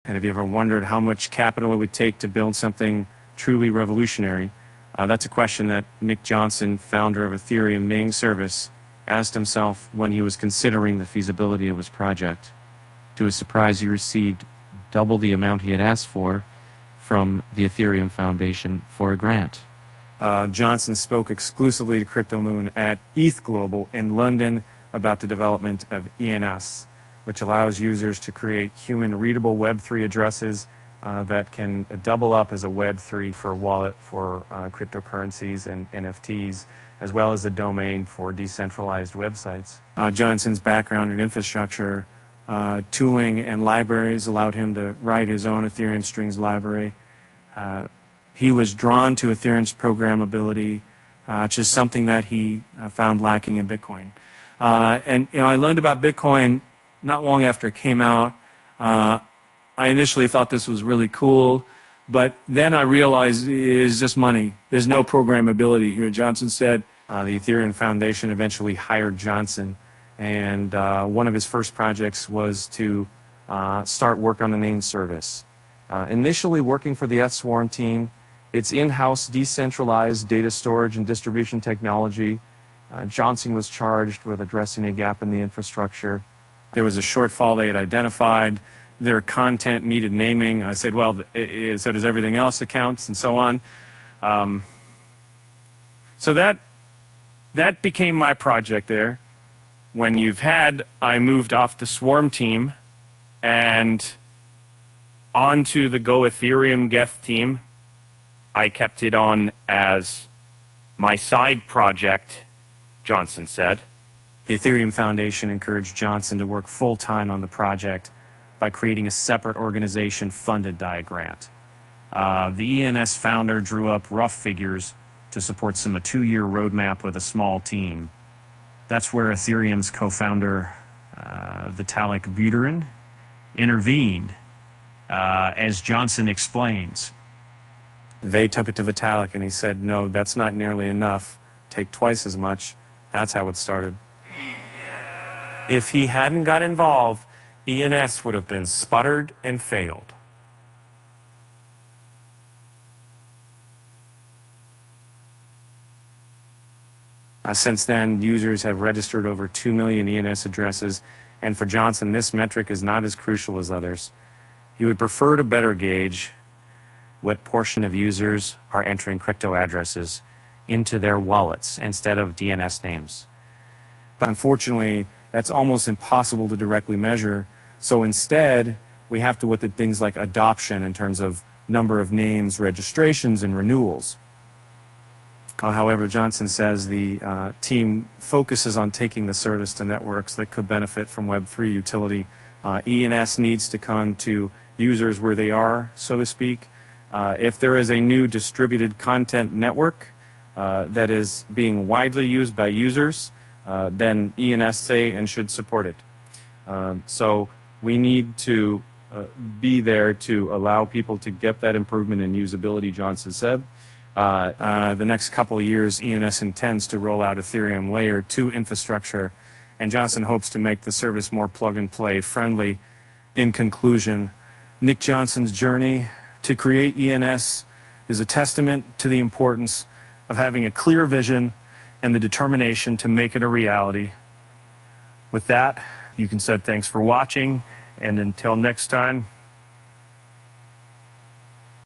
And have you ever wondered how much capital it would take to build something truly revolutionary? That's a question that Nick Johnson, founder of Ethereum Name Service, asked himself when he was considering the feasibility of his project. To his surprise, he received double the amount he had asked for from the Ethereum Foundation for a grant. Johnson spoke exclusively to CryptoMoon at ETH Global in London about the development of ENS, which allows users to create human-readable Web3 addresses that can double up as a Web3 for a wallet for cryptocurrencies and NFTs, as well as a domain for decentralized websites. Johnson's background in infrastructure, tooling, and libraries allowed him to write his own Ethereum strings library. He was drawn to Ethereum's programmability, which is something that he found lacking in Bitcoin. And I learned about Bitcoin not long after it came out. I initially thought this was really cool, but then I realized it's just money. There's no programmability here. Johnson said the Ethereum Foundation eventually hired Johnson, and one of his first projects was to start work on the name service. Initially working for the Swarm team, its in-house decentralized data storage and distribution technology, Johnson was charged with addressing a gap in the infrastructure. There was a shortfall they had identified. Their content needed naming. I said, well, so does everything else that counts, and so on. So that became my project there. When I moved off the Swarm team and onto the Go Ethereum Geth team. I kept it on as my side project, Johnson said. The Ethereum Foundation encouraged Johnson to work full-time on the project by creating a separate organization funded by a grant. The ENS founder drew up rough figures to support a 2-year roadmap with a small team. That's where Ethereum's co-founder, Vitalik Buterin, intervened, as Johnson explains. They took it to Vitalik and he said, no, that's not nearly enough. Take twice as much. That's how it started. If he hadn't got involved, ENS would have been sputtered and failed. Since then, users have registered over 2 million ENS addresses, and for Johnson, this metric is not as crucial as others. He would prefer to better gauge what portion of users are entering crypto addresses into their wallets instead of DNS names. But unfortunately, that's almost impossible to directly measure. So instead, we have to look at things like adoption in terms of number of names, registrations, and renewals. However, Johnson says the team focuses on taking the service to networks that could benefit from Web3 utility. ENS needs to come to users where they are, so to speak. If there is a new distributed content network that is being widely used by users, then ENS say and should support it. So we need to be there to allow people to get that improvement in usability, Johnson said. The next couple of years, ENS intends to roll out Ethereum Layer 2 infrastructure, and Johnson hopes to make the service more plug-and-play friendly. In conclusion, Nick Johnson's journey to create ENS is a testament to the importance of having a clear vision and the determination to make it a reality. With that, you can say thanks for watching, and until next time,